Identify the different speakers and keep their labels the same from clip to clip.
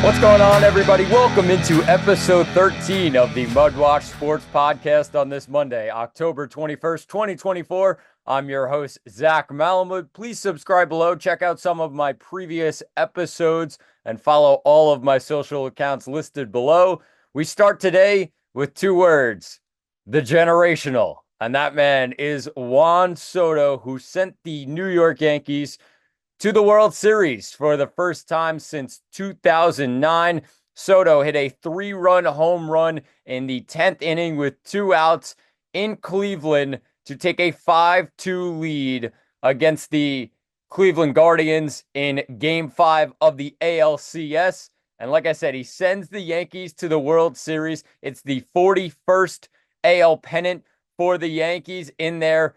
Speaker 1: What's going on, everybody? Welcome into episode 13 of the MudWatch Sports Podcast on this Monday, October 21st, 2024. I'm your host, Zach Malamud. Please subscribe below, check out some of my previous episodes, and follow all of my social accounts listed below. We start today with two words, the generational. And that man is Juan Soto, who sent the New York Yankees to the World Series for the first time since 2009. Soto hit a 3-run home run in the 10th inning with 2 outs in Cleveland to take a 5-2 lead against the Cleveland Guardians in Game 5 of the NLCS. And like I said, he sends the Yankees to the World Series. It's the 41st AL pennant for the Yankees in their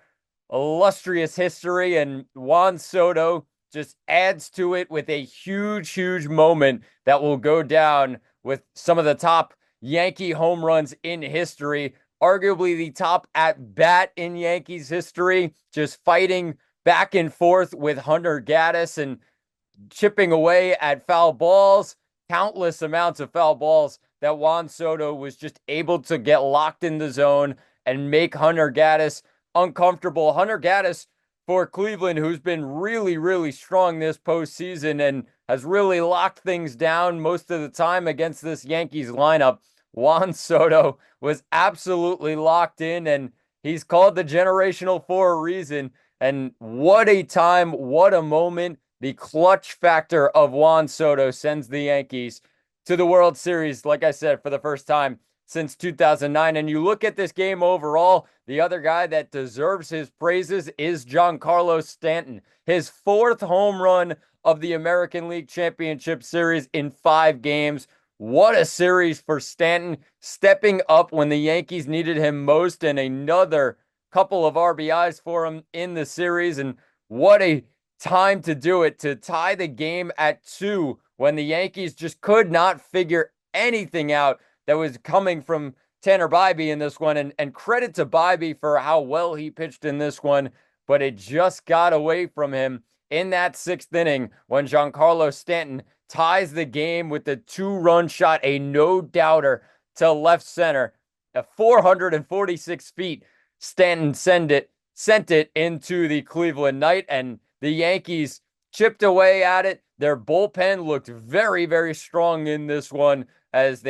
Speaker 1: illustrious history. And Juan Soto just adds to it with a huge moment that will go down with some of the top Yankee home runs in history, arguably the top at bat in Yankees history, just fighting back and forth with Hunter Gaddis and chipping away at foul balls, countless amounts of foul balls that Juan Soto was just able to get locked in the zone and make Hunter Gaddis uncomfortable. Hunter Gaddis for Cleveland, who's been really strong this postseason and has really locked things down most of the time against this Yankees lineup. Juan Soto was absolutely locked in, and he's called the generational for a reason. And what a time, what a moment. The clutch factor of Juan Soto sends the Yankees to the World Series, like I said, for the first time since 2009. And you look at this game overall, the other guy that deserves his praises is Giancarlo Stanton. His 4th home run of the American League Championship Series in 5 games. What a series for Stanton, stepping up when the Yankees needed him most, and another couple of RBIs for him in the series. And what a time to do it, to tie the game at 2 when the Yankees just could not figure anything out that was coming from Tanner Bybee in this one. And credit to Bybee for how well he pitched in this one, but it just got away from him in that 6th inning when Giancarlo Stanton ties the game with the 2-run shot, a no-doubter to left center. At 446 feet, Stanton sent it into the Cleveland night, and the Yankees chipped away at it. Their bullpen looked very strong in this one, as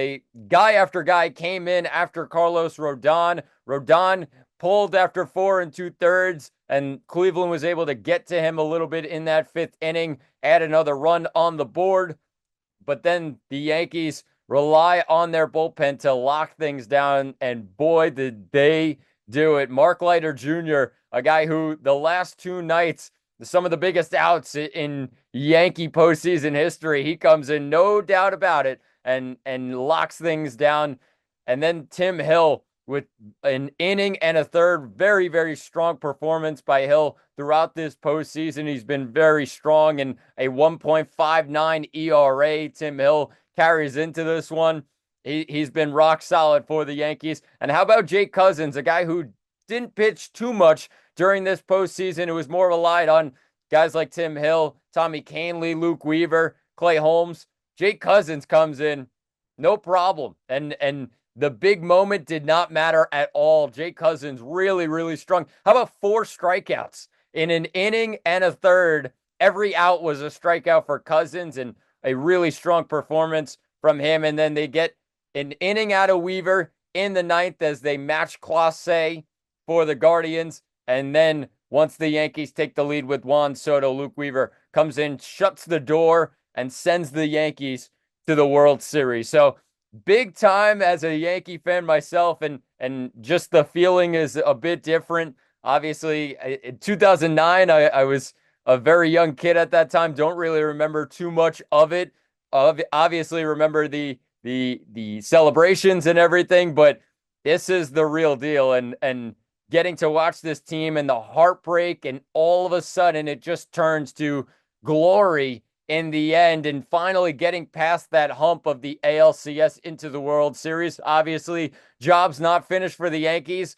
Speaker 1: guy after guy came in after Carlos Rodon. Rodon pulled after 4 2/3, and Cleveland was able to get to him a little bit in that 5th inning, add another run on the board. But then the Yankees rely on their bullpen to lock things down, and boy, did they do it. Mark Leiter Jr., a guy who the last 2 nights, some of the biggest outs in Yankee postseason history, he comes in, no doubt about it, and locks things down. And then Tim Hill with an inning and a third. Very strong performance by Hill throughout this postseason. He's been very strong, and a 1.59 ERA. Tim Hill carries into this one. He's been rock solid for the Yankees. And how about Jake Cousins, a guy who didn't pitch too much during this postseason? It was more relied on guys like Tim Hill, Tommy Kahnle, Luke Weaver, Clay Holmes. Jake Cousins comes in, no problem. And the big moment did not matter at all. Jake Cousins really strong. How about 4 strikeouts in an inning and a third? Every out was a strikeout for Cousins, and a really strong performance from him. And then they get an inning out of Weaver in the 9th as they match Clase for the Guardians. And then once the Yankees take the lead with Juan Soto, Luke Weaver comes in, shuts the door, and sends the Yankees to the World Series. So big time as a Yankee fan myself, and just the feeling is a bit different. Obviously, in 2009, I was a very young kid at that time. Don't really remember too much of it. Obviously, remember the celebrations and everything, but this is the real deal. And getting to watch this team and the heartbreak, and all of a sudden it just turns to glory in the end, and finally getting past that hump of the ALCS into the World Series. Obviously, job's not finished for the Yankees.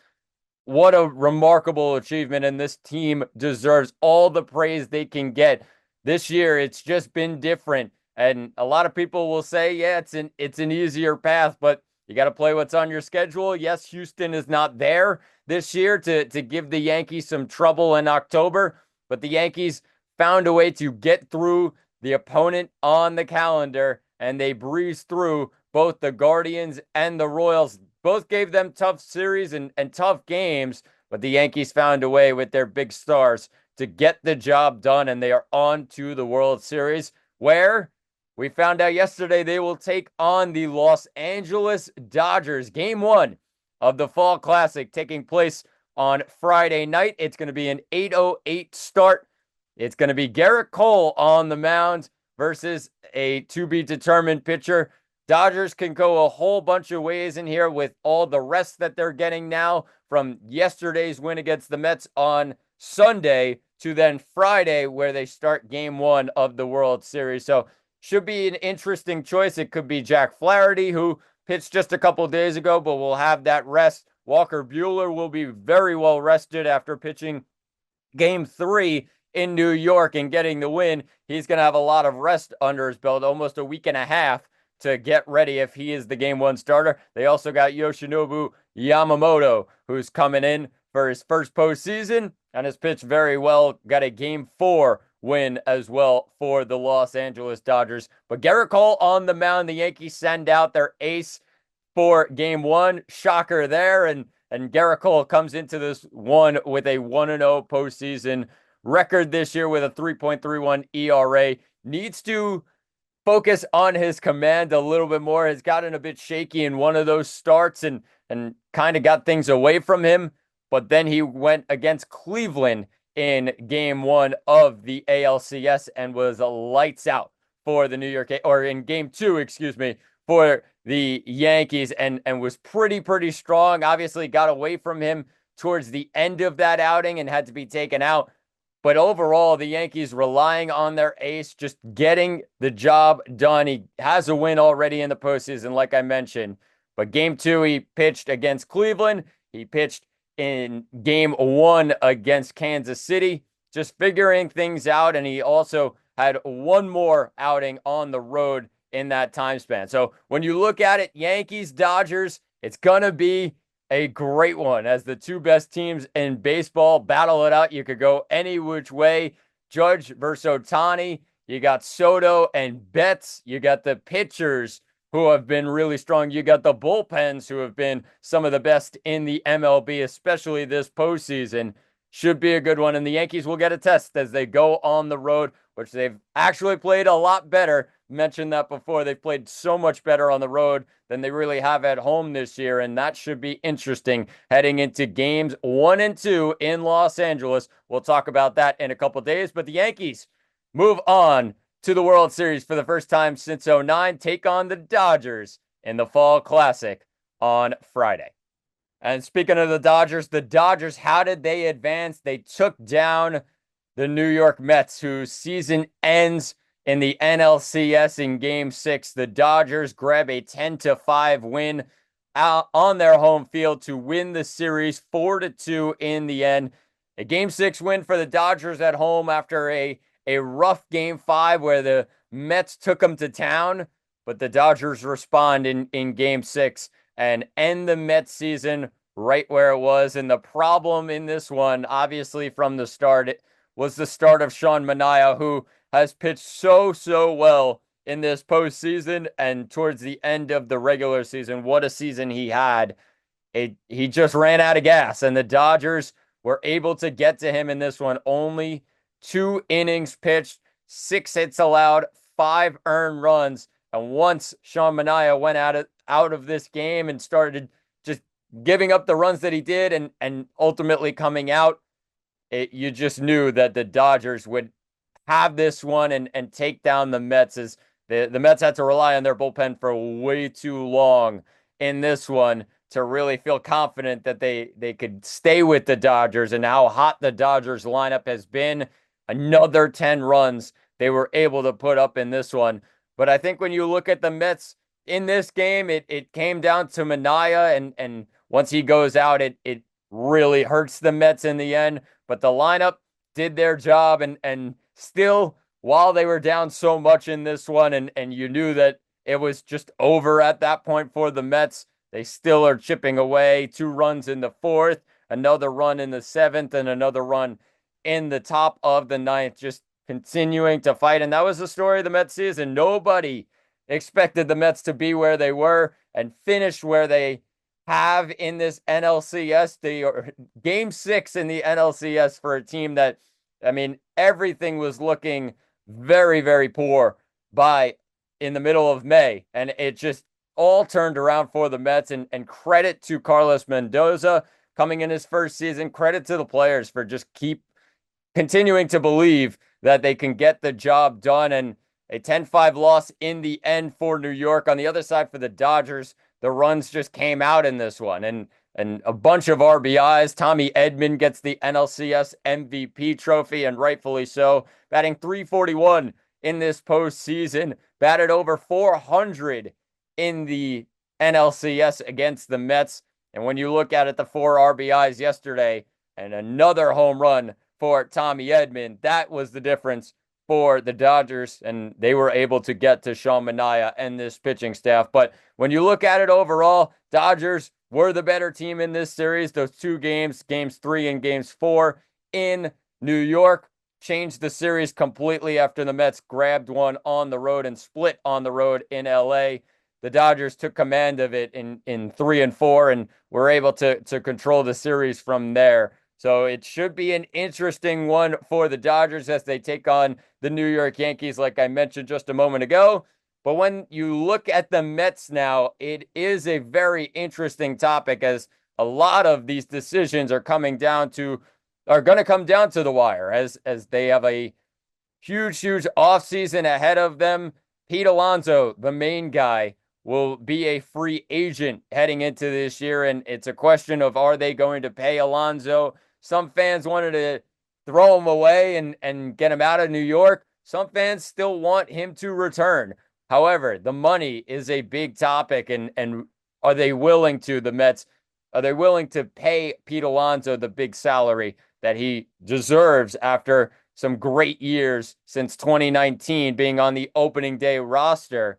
Speaker 1: What a remarkable achievement, and this team deserves all the praise they can get. This year, it's just been different, And a lot of people will say, yeah, it's an easier path, but you got to play what's on your schedule. Yes, Houston is not there this year to give the Yankees some trouble in October, but the Yankees found a way to get through the opponent on the calendar, and they breezed through both the Guardians and the Royals. Both gave them tough series and tough games, but the Yankees found a way with their big stars to get the job done, and they are on to the World Series, where we found out yesterday they will take on the Los Angeles Dodgers. Game 1 of the Fall Classic taking place on Friday night. It's going to be an 8:08 start. It's going to be Garrett Cole on the mound versus a to-be-determined pitcher. Dodgers can go a whole bunch of ways in here with all the rest that they're getting now from yesterday's win against the Mets on Sunday to then Friday, where they start Game 1 of the World Series. So should be an interesting choice. It could be Jack Flaherty, who pitched just a couple days ago, but will have that rest. Walker Buehler will be very well rested after pitching Game 3 in New York and getting the win. He's going to have a lot of rest under his belt, almost a week and a half to get ready if he is the Game 1 starter. They also got Yoshinobu Yamamoto, who's coming in for his first postseason and has pitched very well. Got a Game 4 win as well for the Los Angeles Dodgers. But Garrett Cole on the mound. The Yankees send out their ace for Game 1. Shocker there. And Garrett Cole comes into this one with a 1-0 postseason record this year with a 3.31 ERA. Needs to focus on his command a little bit more. Has gotten a bit shaky in one of those starts and kind of got things away from him. But then he went against Cleveland in Game 1 of the ALCS and was lights out for the New York, or in Game 2, excuse me, for the Yankees, and was pretty strong. Obviously got away from him towards the end of that outing and had to be taken out. But overall, the Yankees relying on their ace, just getting the job done. He has a win already in the postseason, like I mentioned. But Game 2, he pitched against Cleveland. He pitched in Game 1 against Kansas City, just figuring things out. And he also had one more outing on the road in that time span. So when you look at it, Yankees, Dodgers, it's going to be a great one as the two best teams in baseball battle it out. You could go any which way. Judge versus Ohtani. You got Soto and Betts. You got the pitchers who have been really strong. You got the bullpens who have been some of the best in the MLB, especially this postseason. Should be a good one. And the Yankees will get a test as they go on the road, which they've actually played a lot better. Mentioned that before. They've played so much better on the road than they really have at home this year. And that should be interesting heading into Games 1 and 2 in Los Angeles. We'll talk about that in a couple days. But the Yankees move on to the World Series for the first time since '09, take on the Dodgers in the Fall Classic on Friday. And speaking of the Dodgers, how did they advance? They took down the New York Mets, whose season ends in the NLCS in Game 6. The Dodgers grab a 10-5 win out on their home field to win the series 4-2 in the end. A Game 6 win for the Dodgers at home after a rough Game 5 where the Mets took them to town, but the Dodgers respond in Game 6 and end the Mets season right where it was. And the problem in this one, obviously from the start, was the start of Sean Manaea, who has pitched so well in this postseason and towards the end of the regular season. What a season he had. He just ran out of gas, and the Dodgers were able to get to him in this one. Only 2 innings pitched, 6 hits allowed, 5 earned runs. And once Sean Manaea went out of this game and started just giving up the runs that he did and ultimately coming out, you just knew that the Dodgers would have this one and take down the Mets, as the Mets had to rely on their bullpen for way too long in this one to really feel confident that they could stay with the Dodgers. And how hot the Dodgers lineup has been. Another 10 runs they were able to put up in this one. But I think when you look at the Mets in this game, it came down to Manaea, and once he goes out, it really hurts the Mets in the end. But the lineup did their job and still while they were down so much in this one, and you knew that it was just over at that point for the Mets, they still are chipping away. 2 runs in the fourth, another run in the seventh, and another run in the top of the ninth, just continuing to fight. And that was the story of the Mets season. Nobody expected the Mets to be where they were and finish where they have in this NLCS. The game 6 in the NLCS for a team that, I mean, everything was looking very, very poor by in the middle of May. And it just all turned around for the Mets. And credit to Carlos Mendoza coming in his first season. Credit to the players for just keep continuing to believe that they can get the job done. And a 10-5 loss in the end for New York. On the other side for the Dodgers, the runs just came out in this one. And a bunch of RBIs. Tommy Edman gets the NLCS MVP trophy, and rightfully so. Batting .341 in this postseason. Batted over .400 in the NLCS against the Mets. And when you look at it, the 4 RBIs yesterday and another home run for Tommy Edman, that was the difference for the Dodgers, and they were able to get to Sean Manaea and this pitching staff. But when you look at it overall, Dodgers were the better team in this series. Those 2 games, games 3 and games 4 in New York, changed the series completely after the Mets grabbed one on the road and split on the road in LA. The Dodgers took command of it in 3 and 4 and were able to control the series from there. So it should be an interesting one for the Dodgers as they take on the New York Yankees, like I mentioned just a moment ago. But when you look at the Mets now, it is a very interesting topic, as a lot of these decisions are going to come down to the wire, as they have a huge offseason ahead of them. Pete Alonso, the main guy, will be a free agent heading into this year, and it's a question of, are they going to pay Alonso? Some fans wanted to throw him away and get him out of New York. Some fans still want him to return. However, the money is a big topic, and are they willing to, the Mets, are they willing to pay Pete Alonso the big salary that he deserves after some great years since 2019 being on the opening day roster?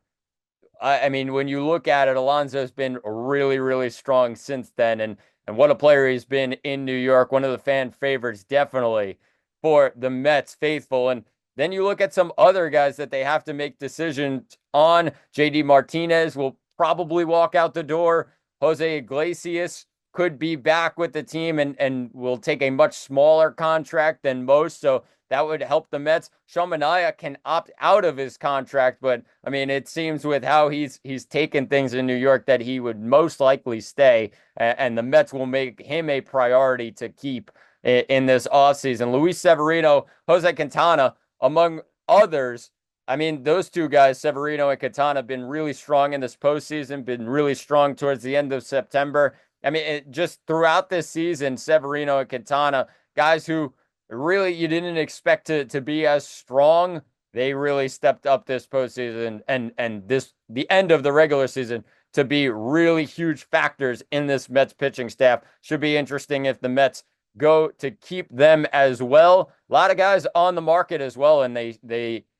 Speaker 1: I mean, when you look at it, Alonso's been really, really strong since then. And what a player he's been in New York. One of the fan favorites, definitely, for the Mets faithful. And then you look at some other guys that they have to make decisions on. JD Martinez will probably walk out the door. Jose Iglesias could be back with the team and will take a much smaller contract than most. So that would help the Mets. Sean Manaea can opt out of his contract, but I mean, it seems with how he's taken things in New York that he would most likely stay, and the Mets will make him a priority to keep in this offseason. Luis Severino, Jose Quintana, among others. I mean, those 2 guys, Severino and Quintana, have been really strong in this postseason, been really strong towards the end of September. I mean, just throughout this season, Severino and Quintana, guys who really you didn't expect to be as strong, they really stepped up this postseason and the end of the regular season to be really huge factors in this Mets pitching staff. Should be interesting if the Mets go to keep them as well. A lot of guys on the market as well, and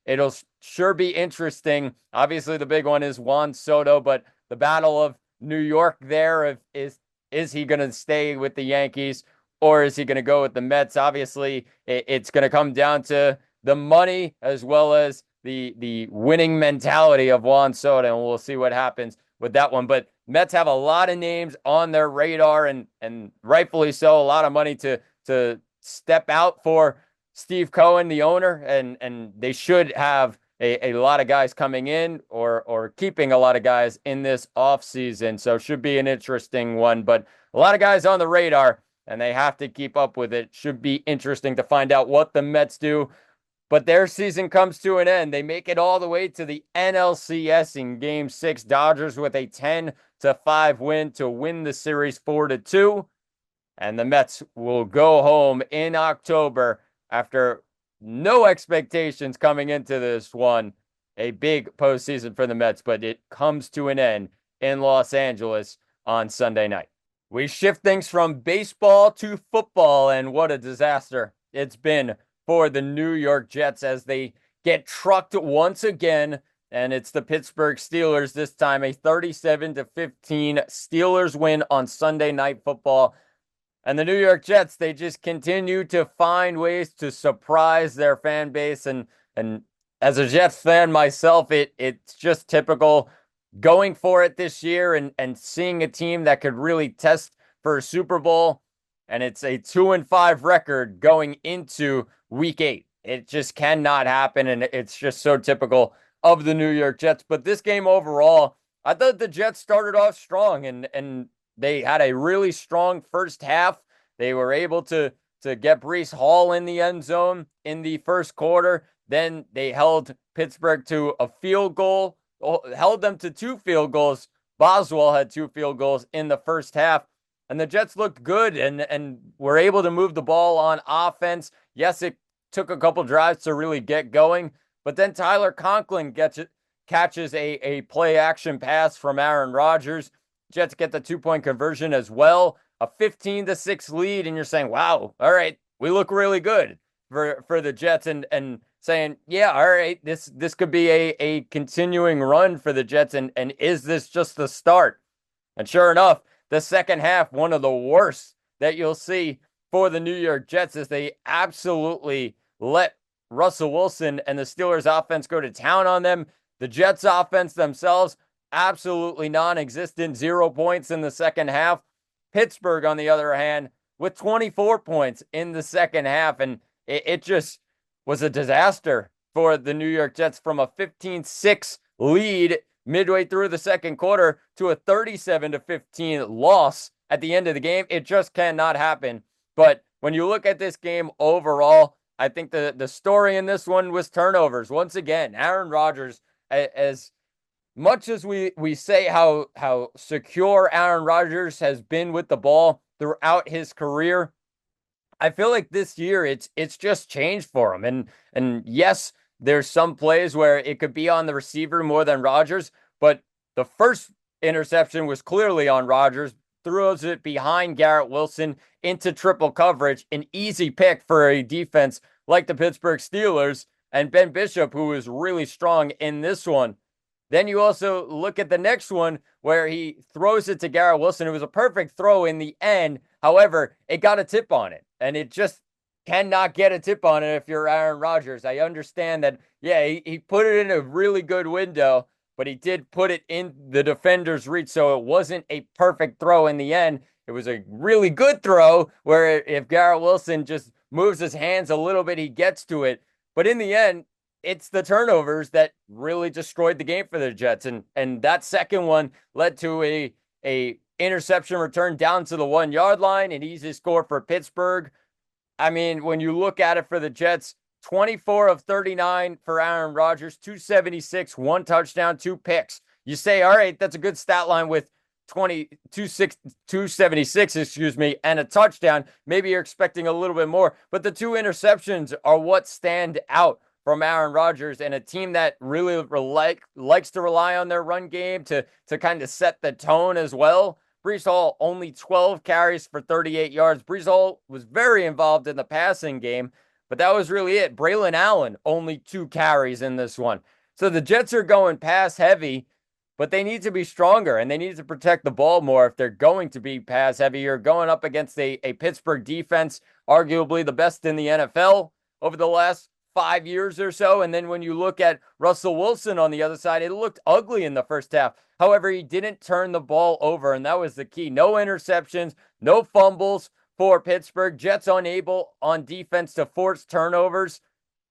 Speaker 1: it'll sure be interesting. Obviously, the big one is Juan Soto, but the battle of New York there is he going to stay with the Yankees, or is he going to go with the Mets? Obviously, it's going to come down to the money as well as the winning mentality of Juan Soto, and we'll see what happens with that one. But Mets have a lot of names on their radar, and rightfully so, a lot of money to step out for Steve Cohen, the owner, and they should have a lot of guys coming in or keeping a lot of guys in this offseason. So should be an interesting one, but a lot of guys on the radar, and they have to keep up with it. Should be interesting to find out what the Mets do. But their season comes to an end. They make it all the way to the NLCS in Game 6. Dodgers with a 10-5 win to win the series 4-2. And the Mets will go home in October after no expectations coming into this one. A big postseason for the Mets, but it comes to an end in Los Angeles on Sunday night. We shift things from baseball to football, and what a disaster it's been for the New York Jets as they get trucked once again, and it's the Pittsburgh Steelers this time, a 37-15 Steelers win on Sunday Night Football. And the New York Jets, they just continue to find ways to surprise their fan base. And as a Jets fan myself, it's just typical going for it this year and seeing a team that could really test for a Super Bowl. And it's a 2-5 record going into week 8. It just cannot happen. And it's just so typical of the New York Jets. But this game overall, I thought the Jets started off strong and they had a really strong first half. They were able to get Breece Hall in the end zone in the first quarter. Then they held Pittsburgh to a field goal, held them to 2 field goals. Boswell had 2 field goals in the first half. And the Jets looked good and were able to move the ball on offense. Yes, it took a couple drives to really get going. But then Tyler Conklin catches a play action pass from Aaron Rodgers. Jets get the 2-point conversion as well. A 15-6 lead, and you're saying, wow, all right, we look really good for the Jets, and saying, yeah, all right, this could be a continuing run for the Jets, and is this just the start? And sure enough, the second half, one of the worst that you'll see for the New York Jets, is they absolutely let Russell Wilson and the Steelers offense go to town on them. The Jets offense themselves, absolutely non-existent, 0 points in the second half. Pittsburgh, on the other hand, with 24 points in the second half, and it just was a disaster for the New York Jets, from a 15-6 lead midway through the second quarter to a 37-15 loss at the end of the game. It just cannot happen. But when you look at this game overall, I think the story in this one was turnovers. Once again, Aaron Rodgers, as much as we say how secure Aaron Rodgers has been with the ball throughout his career, I feel like this year it's just changed for him. And yes, there's some plays where it could be on the receiver more than Rodgers, but the first interception was clearly on Rodgers. Throws it behind Garrett Wilson into triple coverage, an easy pick for a defense like the Pittsburgh Steelers, and Ben Bishop, who was really strong in this one. Then you also look at the next one where he throws it to Garrett Wilson. It was a perfect throw in the end. However, it got a tip on it, and it just cannot get a tip on it if you're Aaron Rodgers. I understand that, yeah, he put it in a really good window, but he did put it in the defender's reach, so it wasn't a perfect throw in the end. It was a really good throw where if Garrett Wilson just moves his hands a little bit, he gets to it. But in the end, it's the turnovers that really destroyed the game for the Jets. And that second one led to a interception return down to the 1-yard line, an easy score for Pittsburgh. I mean, when you look at it for the Jets, 24 of 39 for Aaron Rodgers, 276, 1 touchdown, 2 picks. You say, all right, that's a good stat line with 276, and a touchdown. Maybe you're expecting a little bit more, but the 2 interceptions are what stand out from Aaron Rodgers, and a team that really likes to rely on their run game to kind of set the tone as well. Breece Hall, only 12 carries for 38 yards. Breece Hall was very involved in the passing game, but that was really it. Braylon Allen, only 2 carries in this one. So the Jets are going pass heavy, but they need to be stronger, and they need to protect the ball more if they're going to be pass heavy. You're going up against a Pittsburgh defense, arguably the best in the NFL over the last 5 years or so. And then when you look at Russell Wilson on the other side, it looked ugly in the first half. However, he didn't turn the ball over, and that was the key. No interceptions, no fumbles for Pittsburgh. Jets unable on defense to force turnovers.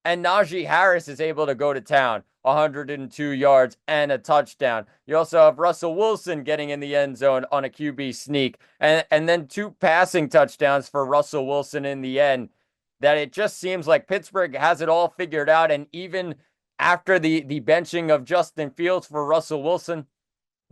Speaker 1: And Najee Harris is able to go to town, 102 yards and a touchdown. You also have Russell Wilson getting in the end zone on a QB sneak. And then 2 passing touchdowns for Russell Wilson in the end. That it just seems like Pittsburgh has it all figured out. And even after the benching of Justin Fields for Russell Wilson,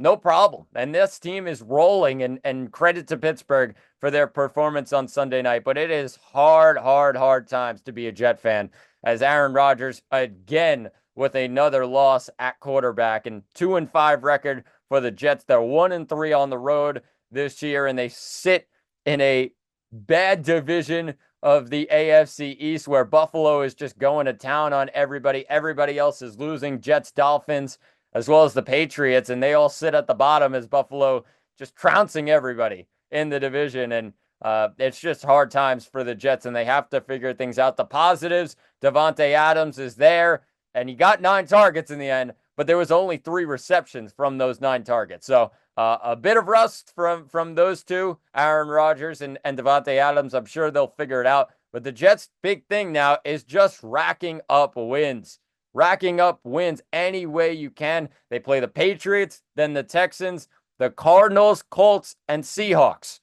Speaker 1: no problem. And this team is rolling, and credit to Pittsburgh for their performance on Sunday night. But it is hard times to be a Jet fan, as Aaron Rodgers again with another loss at quarterback, and 2-5 record for the Jets. They're 1-3 on the road this year, and they sit in a bad division of the AFC East, where Buffalo is just going to town on everybody. Everybody else is losing. Jets, Dolphins, as well as the Patriots, and they all sit at the bottom as Buffalo just trouncing everybody in the division. And it's just hard times for the Jets, and they have to figure things out. The positives, Davante Adams is there, and he got 9 targets in the end, but there was only 3 receptions from those 9 targets. So a bit of rust from those two, Aaron Rodgers and Davante Adams. I'm sure they'll figure it out. But the Jets' big thing now is just racking up wins. Racking up wins any way you can. They play the Patriots, then the Texans, the Cardinals, Colts, and Seahawks.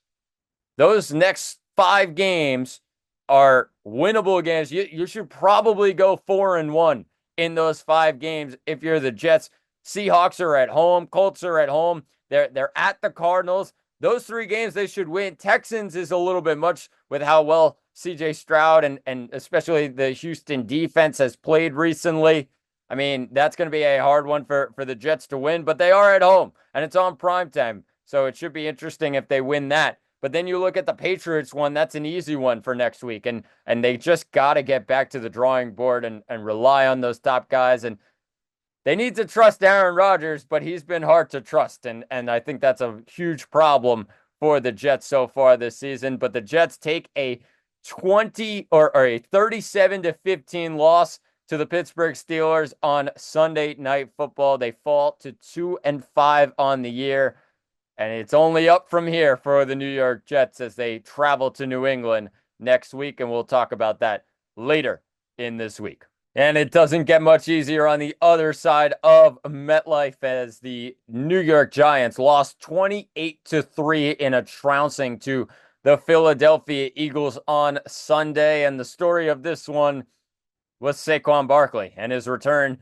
Speaker 1: Those next 5 games are winnable games. You should probably go 4-1 in those 5 games if you're the Jets. Seahawks are at home. Colts are at home. They're at the Cardinals. Those 3 games they should win. Texans is a little bit much with how well C.J. Stroud and especially the Houston defense has played recently. I mean, that's going to be a hard one for the Jets to win, but they are at home, and it's on primetime, so it should be interesting if they win that. But then you look at the Patriots one, that's an easy one for next week, and they just got to get back to the drawing board and rely on those top guys. And they need to trust Aaron Rodgers, but he's been hard to trust, and I think that's a huge problem for the Jets so far this season. But the Jets take a 37-15 loss to the Pittsburgh Steelers on Sunday Night Football. They fall to 2-5 on the year, and it's only up from here for the New York Jets as they travel to New England next week, and we'll talk about that later in this week. And it doesn't get much easier on the other side of MetLife as the New York Giants lost 28-3 in a trouncing to the Philadelphia Eagles on Sunday. And the story of this one was Saquon Barkley and his return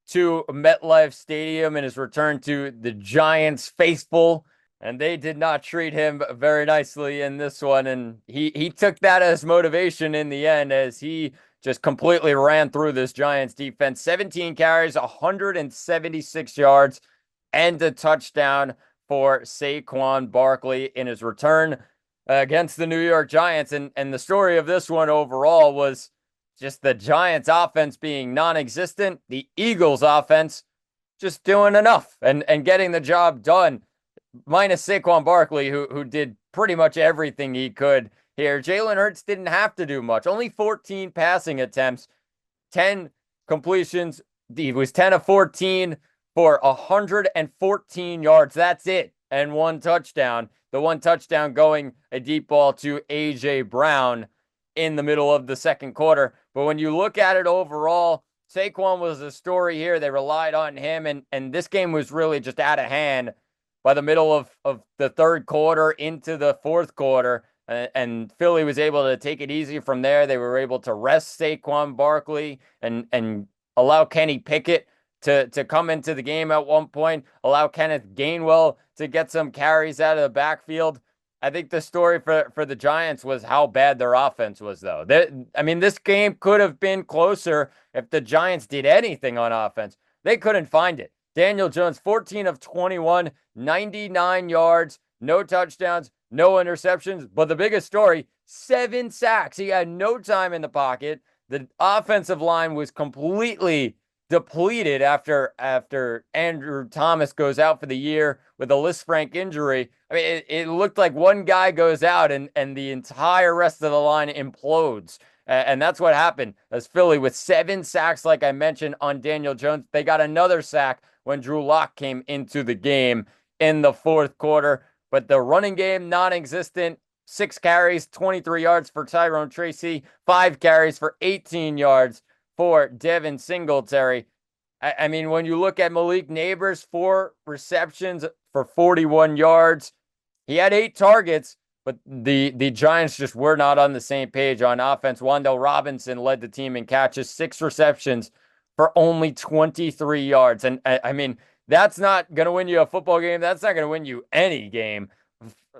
Speaker 1: to MetLife Stadium and his return to the Giants faithful. And they did not treat him very nicely in this one. And he took that as motivation in the end as he just completely ran through this Giants defense. 17 carries, 176 yards, and a touchdown for Saquon Barkley in his return against the New York Giants. And the story of this one overall was just the Giants offense being non-existent, the Eagles offense just doing enough and getting the job done, minus Saquon Barkley, who did pretty much everything he could here. Jalen Hurts didn't have to do much. Only 14 passing attempts, 10 completions. He was 10 of 14 for 114 yards. That's it. And 1 touchdown. The 1 touchdown going a deep ball to A.J. Brown in the middle of the second quarter. But when you look at it overall, Saquon was the story here. They relied on him, and this game was really just out of hand by the middle of the third quarter into the fourth quarter. And Philly was able to take it easy from there. They were able to rest Saquon Barkley and allow Kenny Pickett to come into the game at one point, allow Kenneth Gainwell to get some carries out of the backfield. I think the story for the Giants was how bad their offense was, though. This game could have been closer if the Giants did anything on offense. They couldn't find it. Daniel Jones, 14 of 21, 99 yards, no touchdowns, no interceptions. But the biggest story, 7 sacks. He had no time in the pocket. The offensive line was completely depleted after Andrew Thomas goes out for the year with a Lisfranc injury. I mean, it looked like one guy goes out and the entire rest of the line implodes. And that's what happened as Philly with 7 sacks, like I mentioned, on Daniel Jones. They got another sack when Drew Lock came into the game in the fourth quarter. But the running game, non-existent. 6 carries, 23 yards for Tyrone Tracy. 5 carries for 18 yards for Devin Singletary. I mean, when you look at Malik Neighbors, 4 receptions for 41 yards. He had 8 targets, but the Giants just were not on the same page on offense. Wan'Dale Robinson led the team in catches, 6 receptions for only 23 yards. And I mean, that's not going to win you a football game. That's not going to win you any game,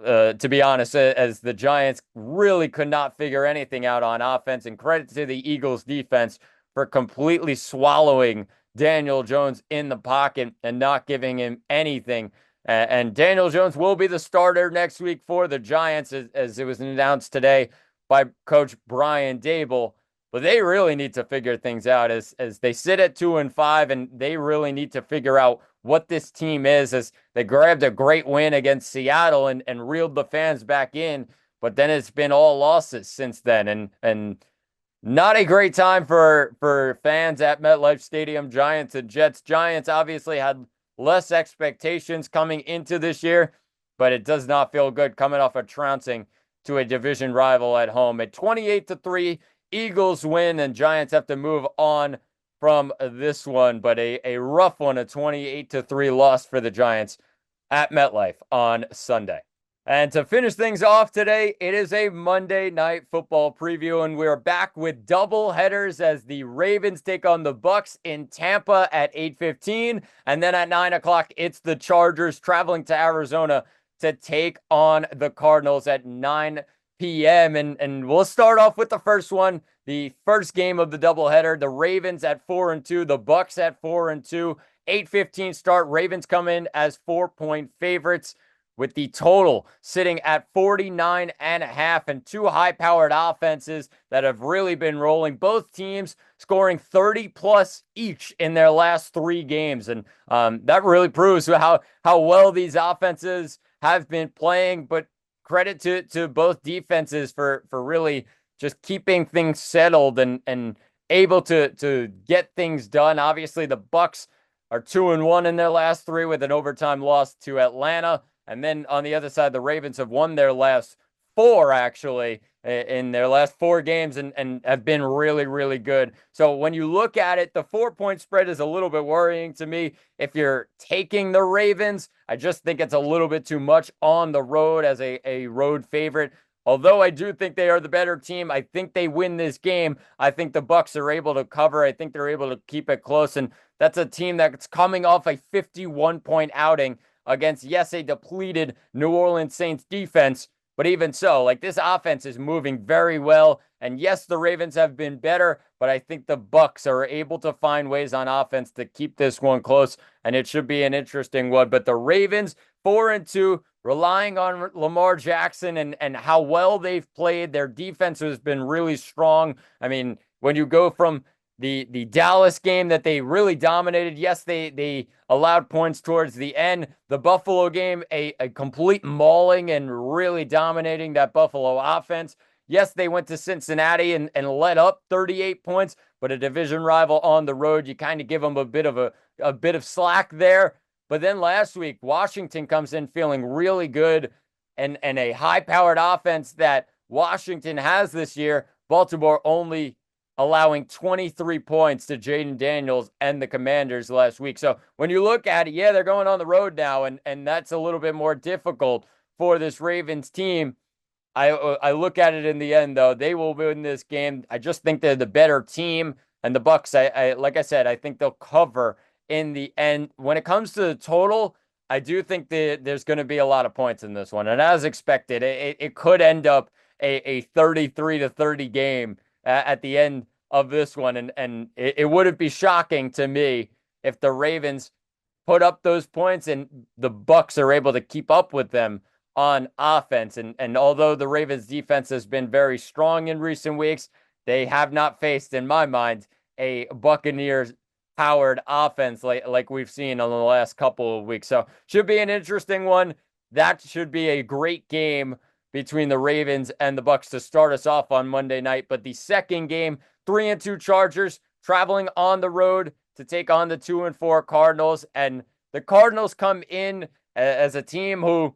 Speaker 1: to be honest, as the Giants really could not figure anything out on offense. And credit to the Eagles defense for completely swallowing Daniel Jones in the pocket and not giving him anything. And Daniel Jones will be the starter next week for the Giants, as it was announced today. by Coach Brian Dable. But they really need to figure things out as they sit at 2-5, and they really need to figure out what this team is, as they grabbed a great win against Seattle and reeled the fans back in. But then it's been all losses since then, and not a great time for fans at MetLife Stadium. Giants and Jets. Giants obviously had less expectations coming into this year, but it does not feel good coming off a trouncing to a division rival at home. At 28-3, Eagles win, and Giants have to move on from this one, but a rough one, a 28-3 loss for the Giants at MetLife on Sunday. And to finish things off today, it is a Monday Night Football preview, and we're back with double headers as the Ravens take on the Bucs in Tampa at 8:15, and then at 9 o'clock, it's the Chargers traveling to Arizona to take on the Cardinals at 9 p.m. And we'll start off with the first one, the first game of the doubleheader. The Ravens at 4-2, the Bucs at 4-2. 8:15 start. Ravens come in as 4-point favorites, with the total sitting at 49.5, and two high-powered offenses that have really been rolling. Both teams scoring 30-plus each in their last three games, and that really proves how well these offenses have been playing. But credit to both defenses for really just keeping things settled and able to get things done. Obviously, the Bucs are 2-1 in their last three with an overtime loss to Atlanta. And then on the other side, the Ravens have won their last four, actually, in their last four games and have been really, really good. So when you look at it, the 4-point spread is a little bit worrying to me. If you're taking the Ravens, I just think it's a little bit too much on the road as a road favorite. Although I do think they are the better team, I think they win this game. I think the Bucs are able to cover. I think they're able to keep it close. And that's a team that's coming off a 51-point outing against, yes, a depleted New Orleans Saints defense, but even so, like, this offense is moving very well. And yes, the Ravens have been better, but I think the Bucs are able to find ways on offense to keep this one close, and it should be an interesting one. But the Ravens, 4-2, relying on Lamar Jackson and how well they've played. Their defense has been really strong. I mean, when you go from the Dallas game that they really dominated. Yes, they allowed points towards the end. The Buffalo game, a complete mauling and really dominating that Buffalo offense. Yes, they went to Cincinnati and let up 38 points, but a division rival on the road, you kind of give them a bit of slack there. But then last week, Washington comes in feeling really good, and a high-powered offense that Washington has this year. Baltimore only allowing 23 points to Jaden Daniels and the Commanders last week. So when you look at it, yeah, they're going on the road now, and that's a little bit more difficult for this Ravens team. I look at it in the end, though, they will win this game. I just think they're the better team, and the Bucs, I like I said, I think they'll cover in the end. When it comes to the total, I do think that there's going to be a lot of points in this one, and as expected, it could end up a 33-30 game at the end of this one. And it wouldn't be shocking to me if the Ravens put up those points and the Bucs are able to keep up with them on offense. And although the Ravens defense has been very strong in recent weeks, they have not faced, in my mind, a Buccaneers powered offense like we've seen in the last couple of weeks. So should be an interesting one. That should be a great game between the Ravens and the Bucs to start us off on Monday night. But the second game, 3-2 Chargers traveling on the road to take on the 2-4 Cardinals. And the Cardinals come in as a team who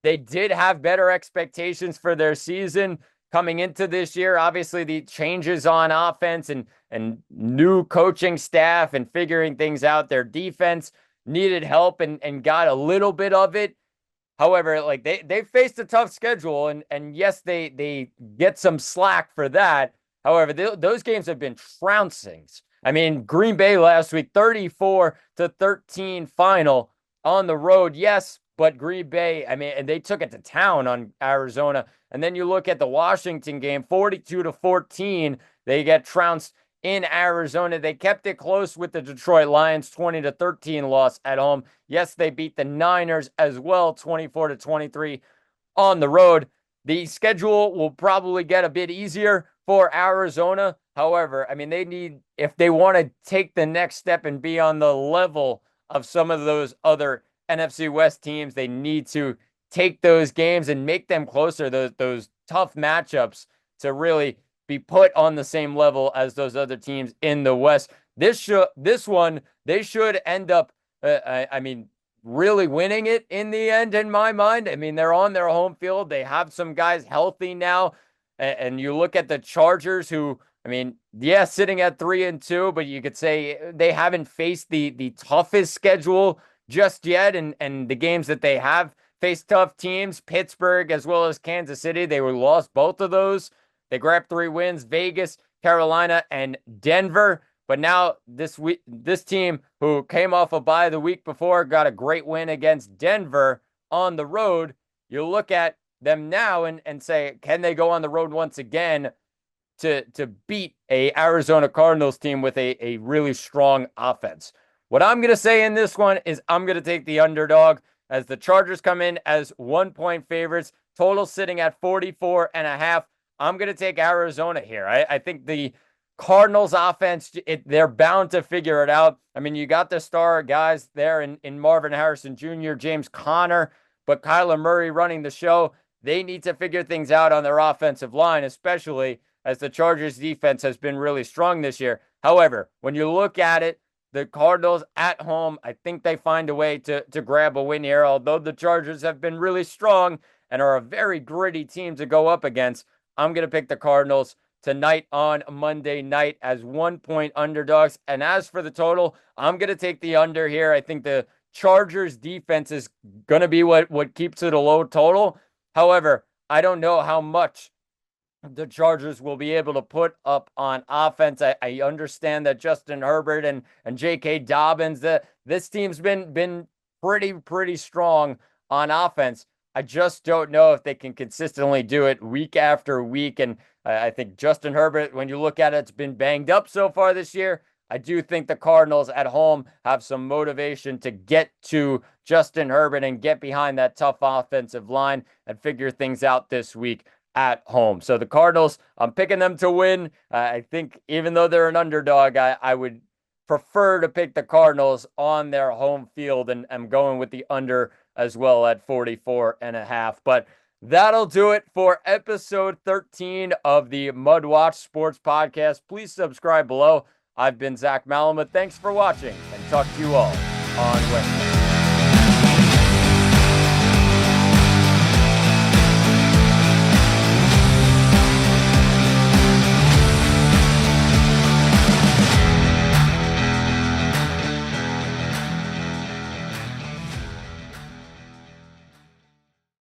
Speaker 1: they did have better expectations for their season coming into this year. Obviously, the changes on offense and new coaching staff and figuring things out. Their defense needed help and got a little bit of it. However, like they faced a tough schedule, and yes, they get some slack for that. However, those games have been trouncings. I mean, Green Bay last week, 34-13 final on the road. Yes, but Green Bay, I mean, and they took it to town on Arizona. And then you look at the Washington game, 42-14. They get trounced in Arizona. They kept it close with the Detroit Lions, 20-13 loss at home. Yes, they beat the Niners as well, 24-23 on the road. The schedule will probably get a bit easier for Arizona. However, I mean, if they want to take the next step and be on the level of some of those other NFC West teams, they need to take those games and make them closer, those tough matchups, to really be put on the same level as those other teams in the West. This one, they should end up, I mean, really winning it in the end, in my mind. I mean, they're on their home field. They have some guys healthy now. And you look at the Chargers, who, I mean, yeah, sitting at 3-2, but you could say they haven't faced the toughest schedule just yet. And the games that they have faced tough teams, Pittsburgh as well as Kansas City, they lost both of those. They grabbed 3 wins, Vegas, Carolina, and Denver. But now this team, who came off a bye the week before, got a great win against Denver on the road. You look at them now and say, can they go on the road once again to beat a Arizona Cardinals team with a really strong offense? What I'm going to say in this one is I'm going to take the underdog, as the Chargers come in as 1-point favorites, total sitting at 44.5. I'm going to take Arizona here. I think the Cardinals offense, they're bound to figure it out. I mean, you got the star guys there in Marvin Harrison Jr., James Conner, but Kyler Murray running the show. They need to figure things out on their offensive line, especially as the Chargers defense has been really strong this year. However, when you look at it, the Cardinals at home, I think they find a way to grab a win here. Although the Chargers have been really strong and are a very gritty team to go up against, I'm going to pick the Cardinals tonight on Monday night as 1-point underdogs. And as for the total, I'm going to take the under here. I think the Chargers defense is going to be what keeps it a low total. However, I don't know how much the Chargers will be able to put up on offense. I understand that Justin Herbert and J.K. Dobbins, this team's been pretty strong on offense. I just don't know if they can consistently do it week after week. And I think Justin Herbert, when you look at it, it's been banged up so far this year. I do think the Cardinals at home have some motivation to get to Justin Herbert and get behind that tough offensive line and figure things out this week at home. So the Cardinals, I'm picking them to win. I think even though they're an underdog, I would prefer to pick the Cardinals on their home field, and I'm going with the under as well at 44.5. But that'll do it for episode 13 of the MudWatch Sports Podcast. Please subscribe below. I've been Zach Malamud. Thanks for watching, and talk to you all on Wednesday.